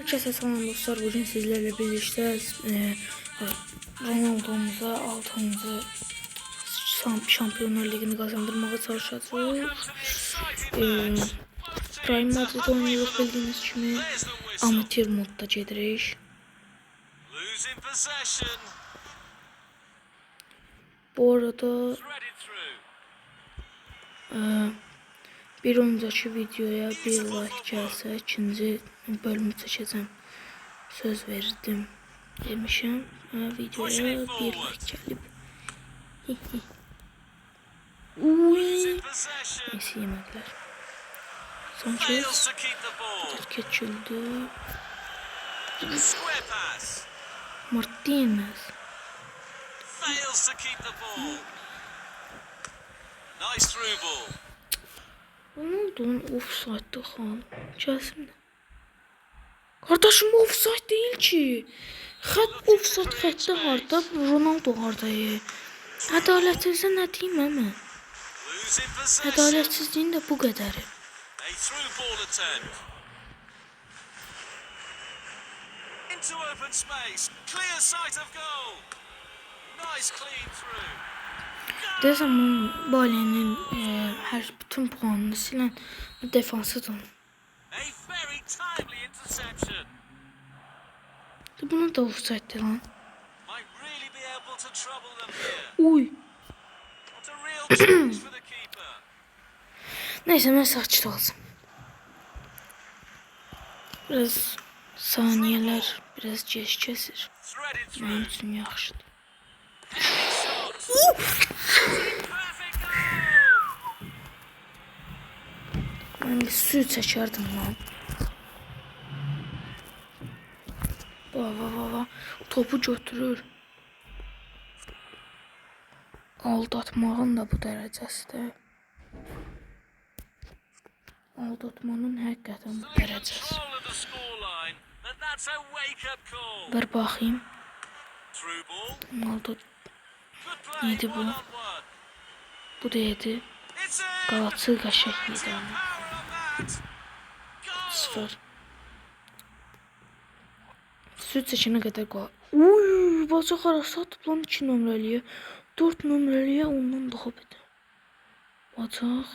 Herkese selam dostlar. Bugün sizlerle birlikte Ronaldo'muza 6. Şampiyonlar Ligi'ni kazandırmaya çalışacağız. Prime Madrid oynuyoruz bildiğiniz gibi. Amatör modda gedirik. Bu arada bir önceki videoya bir like gelse ikinci bölümü çekeceğim. Söz verdim demişim. Videoya bir like gelip. Uy. Neyse yemediler. Sanchez geçildi. Martinez. Ronaldo'nun offside'da kan. Gelsin. Kardeşim offside değil ki. Offside xəttə harda, Ronaldo hardayı. Ədalətsizə nə deyim əmə? Ədalətsizliyin də bu qədəri. Desəm Bale'nin bütün puanını silən defansıdır. Bunu da offside'di lan. Uy. Neyse ben saçlı olsun. Biraz saniyeler biraz kesir. Benim için yaxşıdır. Ben bir suyu çekerdim lan. Baba topu götürür. Aldatmağın da bu dərəcəsidir. Aldatmanın həqiqətən bu dərəcəsi. Ver baxayım. Ronaldo neydi bu? Bu da yedi. Qalatsı qəşək yedi ama. 0. Süt seçene kadar qal. Uy, bacaq arası atıp lan 2 nömrəliyə. 4 nömrəliyə ondan daha beter. Bacaq.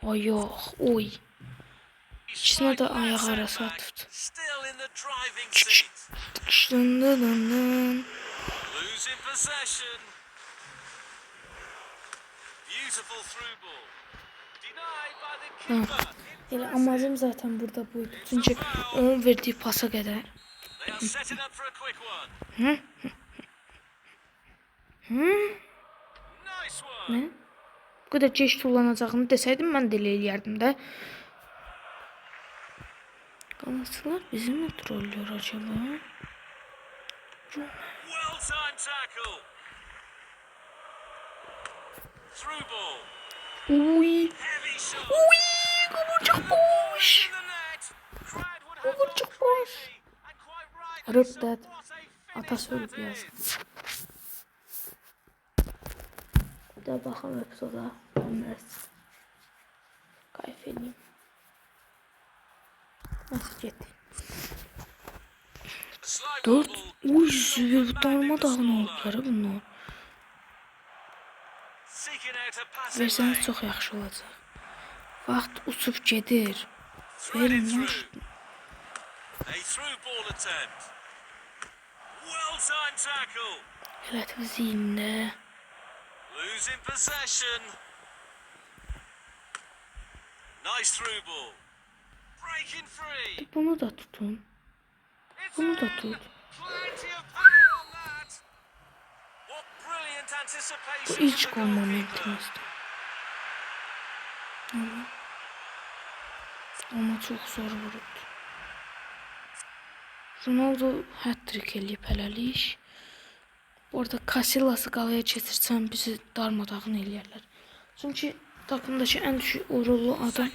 Ayaq. Oy. İkisine de ayak arası atıptı. Elə amacım zaten burada buydu. Çünkü onun verdiği pasa kadar. Ne? Bu kadar geç kullanacağını deseydim ben deli eləyərdim də. Qalasılar bizi mi trollüyor acaba? Uy. Uy. Kıvırcık boş. Kıvırcık boş. Rıptat. Atası ölüp yazdı. Bir de bakalım episoda. Kayıf edeyim. Nasıl gitti? 4. Uy. Bu darmadağın oldular bunlar. Verseniz çok yaxşı olacaq. Vaxt uçub gedir. Verin lan. Relativ ziyində. Bunu da tutun. Bunu da tut. Bu ilk gol momentimizdi. Ama çok zor vurdu. Ronaldo hat-trick eləyib hələlik. Orada Casillas'ı qalaya keçirsən bizi darmadağın eləyərlər. Çünki takımdakı ən düşük uğurlu adam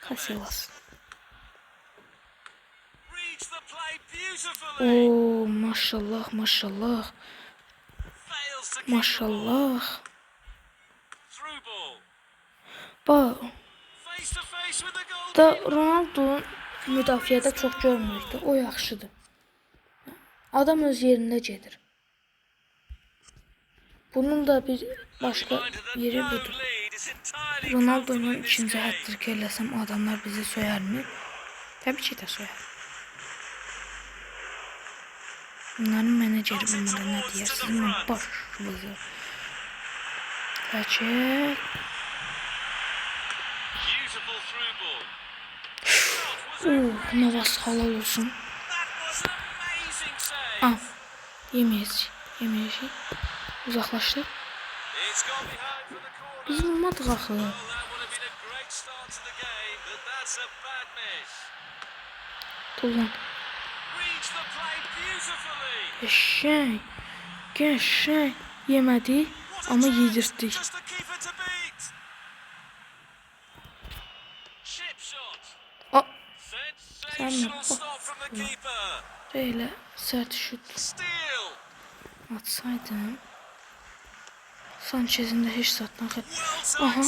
Casillas. Oo, maşallah maşallah. Maşallah. Bak. Da Ronaldo müdafiədə çox görmürük də. O yaxşıdır. Adam öz yerində gedir. Bunun da bir başqa yeri budur. Ronaldo'nun ikinci hat-trick eləsəm adamlar bizi söyərmi? Təbii ki də söyər. Bunların menajeri bunlara nə deyər? Sizin başınızı. Kaçır. Navas halal olsun. Ah, yemeyəcək. Uzaqlaşdı. Biz vurmadıq axı. Ulan. Qəşəng. Yemədik, amma yedirtdik. Sən nə Belə sərt şut atsaydım. Sanchez'in de heç satdan xət. Aha.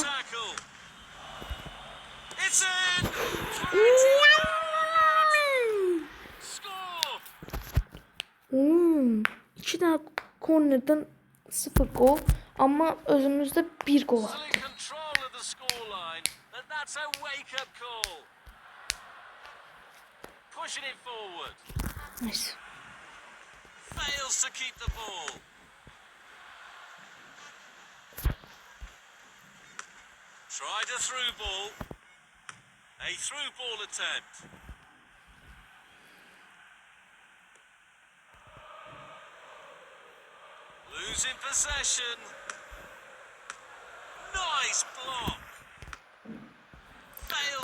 İki tane kornerden 0 gol ama özümüzde 1 gol attı. Nice. Fails to keep the ball. Tried a through ball. A through ball attempt. Losing possession. Nice block.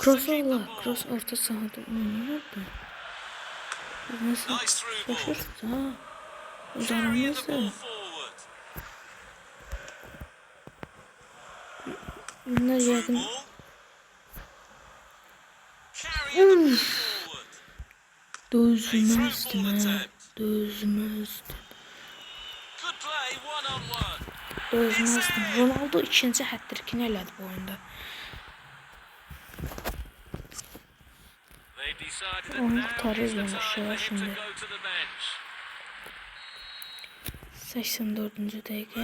Cross ola. Cross orta sahada oynuyor da. Nasıl? Şaşırttı ha. Uzaramazdı. Bunlar yakın. Dözmezdim ha. Dözmezdim. Ronaldo ikinci hat-trickini elədi bu oyunda. Onu kurtarırmış ya şimdi. 84. dakika.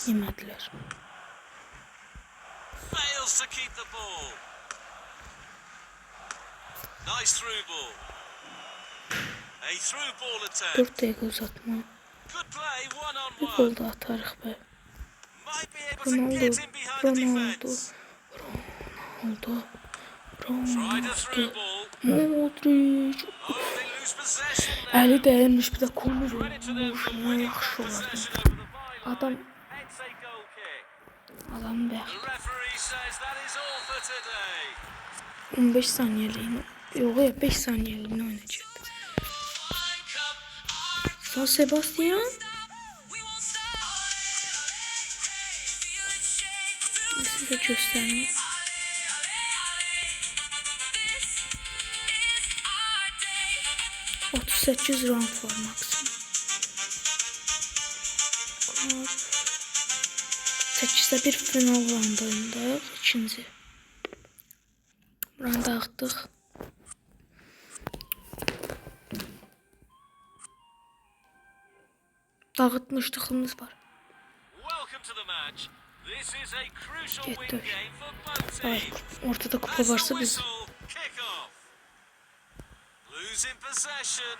Yemediler. Fails to keep the ball. Nice through ball. A through ball attempt. 4 dakika uzatma. Good play one on Bir one. gol da atarıq be. Ronaldo. Modric. Əli dəyirmiş bir də konu vurmuş. Nə yaxşı olardı. Adam bəx. 15 saniyeliğine. Yok ya 5 saniyeliğine oynayacak. San Sebastian. Size göstereyim. %38 round var maksimum. 8'de bir final roundundayıq. İkinci. Round dağıtdıq. Dağıtmışlığımız var. Getdik. Ay, ortada kupa varsa biz. Losing possession.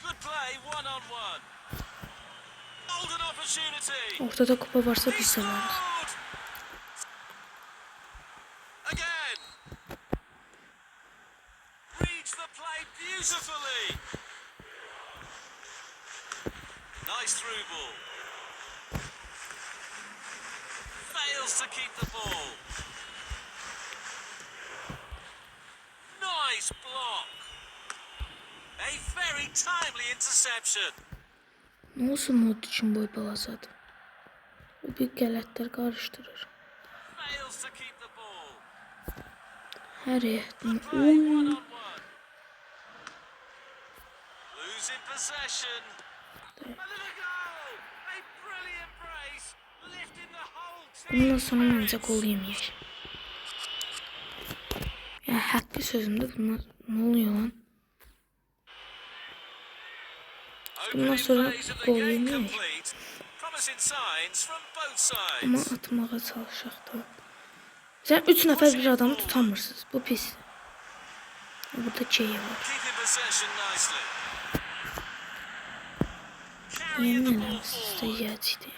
Good play one on one. Golden opportunity. Ortada kupa varsa biz de varız. Again. Reads the play beautifully. Nice through ball. Fails to keep the ball. Nice block. A very timely interception. Ne olsun Modric'in boy balasadı. O bir qələtlər qarışdırır. Fails to keep the ball. Hər yerdən. Losing possession. A little goal. A brilliant brace. Bundan sonra məncə gol yeməyək. Ya haqqı sözümdə bunlar nə oluyor lan? Bundan sonra gol yeməyək. Promising signs from both Amma sides. atmağa çalışaq da. Sən 3 nəfər bir adamı tutamırsınız. Bu pis. Burada C'ye var. Keeping possession nicely. Carrying Yemin the ederim ball sizdə forward. yəcidi.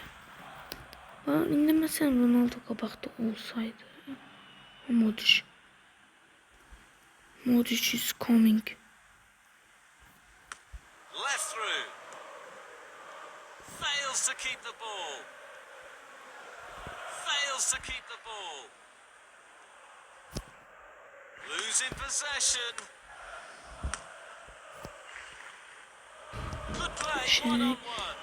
İndi məsələn Ronaldo qabaqda olsaydı. Modric. Modric is coming. Left through. Fails to keep the ball. Fails to keep the ball. Losing possession. Good play, one on one.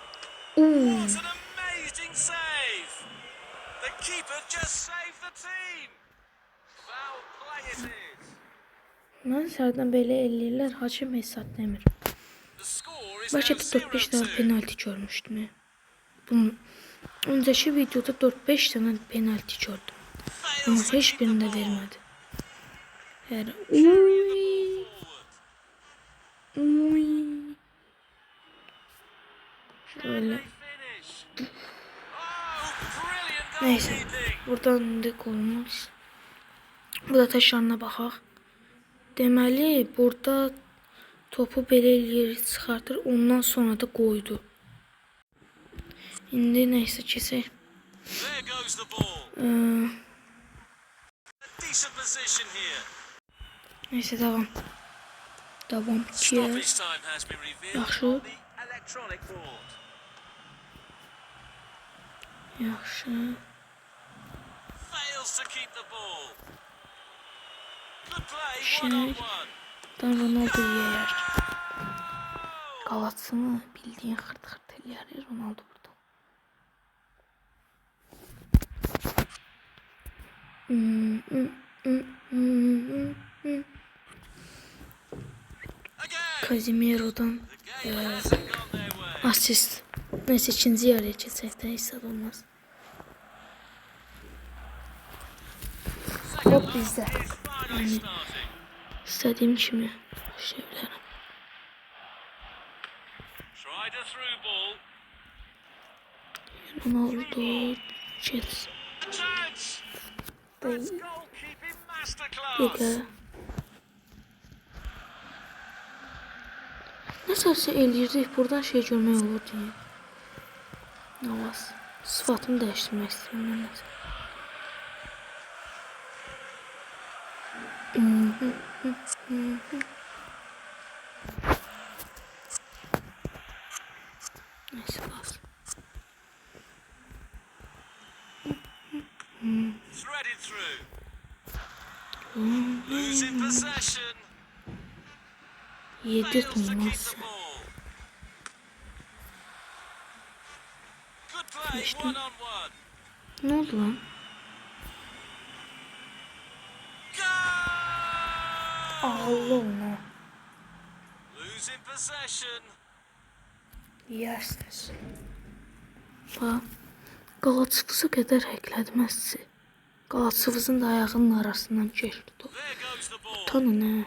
What an amazing save! The keeper just saved the team. Foul play it is. Mən sərdən belə eləyirlər, hakim hesab demir. The score is Bəlkə now də 4-5 dənə 0-2. penalti görmüşdüm. Bunun öncəki videoda 4-5 dənə penalti gördüm. Amma Fails to heç keep the birində ball. vermədi. Yəni, Carrying the ball forward. uy. Can Öyle. they finish? Oh, brilliant Neyse. goalkeeping. Buradan indi qolumuz. Burada təkrarına baxaq. Deməli, burada topu belə eləyir, çıxartır, ondan sonra da qoydu. İndi neysə keçək. There goes the ball. A decent position here. Neysə davam. Davam ki. Stoppage time has been revealed Yaxşı. on the electronic board. Yaxşı. Fails to keep the ball. Good play, Şey. one on one. Dan Ronaldo yeyər. Oh! Qalatsını bildiyin xırt-xırt eləyər Ronaldo burada. Again. Casemiro'dan The game hasn't gone their way. asist. Neyse ikinci yarıya keçək də hesab olmaz. Second Hop half bizdə. is finally starting. İstədiyim kimi başlaya bilərəm. Tried a through ball. Ronaldo Jets. A chance. That's goalkeeping masterclass. Dəqiqə. Nəsəsə eləyirdik, buradan şey görmək olur deyə. Navaz. Sıfatımı dəyişdirmək istəyirəm mən nəsə. Neyse bas. Threaded through. Losing possession. Fails to keep Yedirtməyəsə. the ball. Good play, Geçtim. one on one. Nə oldu lan? Goal! Ağıllı ona. Losing possession. Yersiniz. Bax. Qalaçıvızı qədər həklədiməzsi. Qalaçıvızın da ayağının arasından keçdi top. There goes the ball. Tanı nə?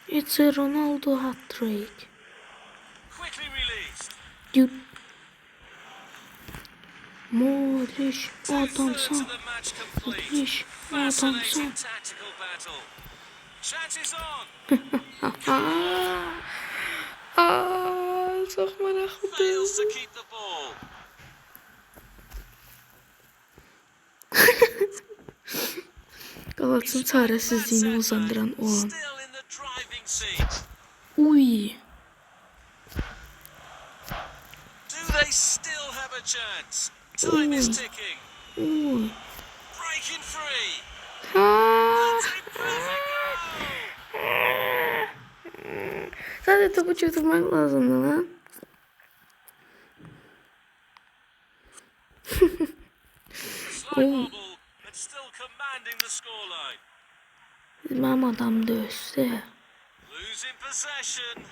It's a Ronaldo hat-trick. Quickly released. Dude. Modric, 2/3 adamsan. of the match complete. Modric, adamsan. Fascinating tactical battle. Chances on. Çox maraqlıdır. Fails to keep the ball. Qalaçın çarəsizliyini uzandıran o an. Still in the driving seat. Uy. Do they still have a chance? Time is ticking. Uy. Breaking free. Ha. That's a perfect goal. Sadece topu çöktürmek lazımdı lan. Slight wobble, but still commanding the scoreline. Benim adam dövse. Losing possession.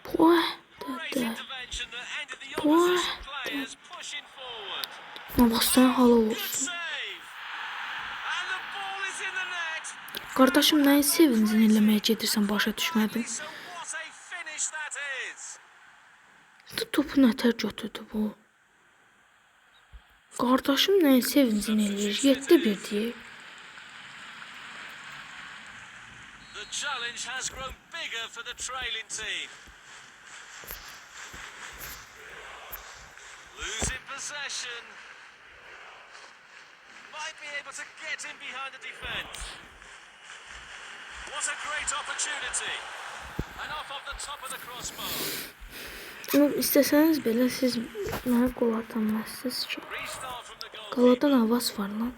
Poh. Great Dede. intervention that ended the opposition players pushing forward. Navastan hala Good olsun. save. And the ball is in the net. Qardaşım, nəyin sevincini eləməyə gedirsən, başa düşmədim. So what a finish that is. Topu nətər götürdü bu? Qardaşım nəyin sevincini eləyir? 7-1 deyək. The challenge has grown bigger for the trailing team. Losing possession. Might be able to get in behind the defence. What a great opportunity. And off the top of the crossbar. İstəsəniz belə siz mənə qol atamazsınız ki. Restart from the goal. Qaladan avaz var lan.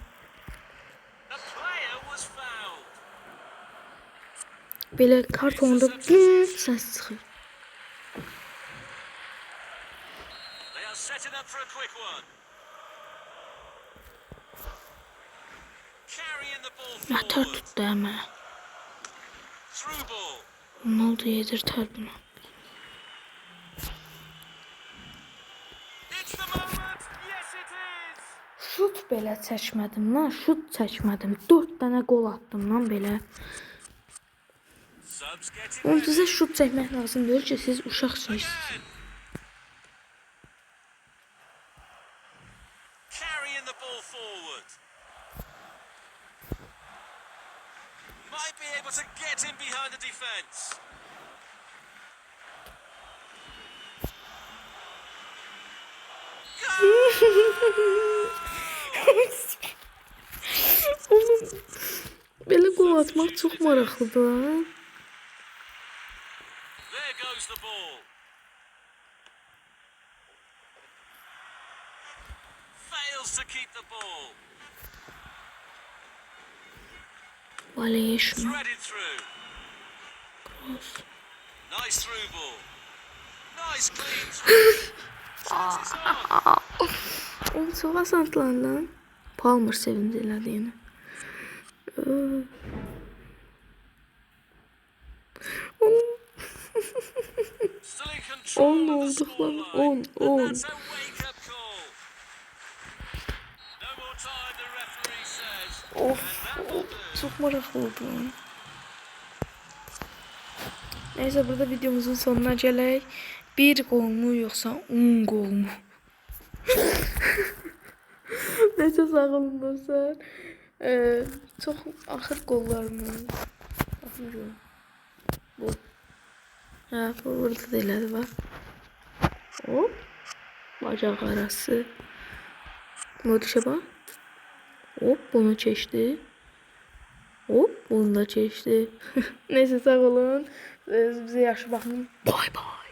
The player was fouled. Belə kartonda səs çıxır. They are setting up for a quick one. Carrying the ball Nətər forward. tutdu əmə. Through ball. Ronaldo yedirtər bunu. It's the moment. Yes, it is. Şut belə çəkmədim lan, şut çəkmədim. 4 dənə qol attım lan belə. Subs getting Oğlum ready. sizə şut çəkmək lazım deyil ki, siz uşaqsınız. Again. Carrying the ball forward. Might be able to get in behind the defence. Oğlum belə qol atmaq çox maraqlıdır lan. There goes the ball. Fails to keep the ball. Valeye şunu. Threaded through. Nice through ball. Nice clean through. Chances on. Oğlum çox asandılar lan. Palmer sevinci elədiyini. Still in control 10 of the olduk lan. scoreline. 10, 10. And that's a wake-up call. No more time, the referee says. Of, And that will do. çok maraqlı oldu lan. Neyse, burada videomuzun sonuna gələk. 1 qol mu yoxsa 10 qol mu? Necə sağ olun dostlar. Çox axır qollarımı. Baxın görün. Bu. Hə, bu burada da elədi bax. Hop. Bacaq arası. Moduşa bax. Hop, bunu keçdi. Hop, bunu da keçdi. Neyse, sağ olun. Bizə yaxşı baxın. Bay bay.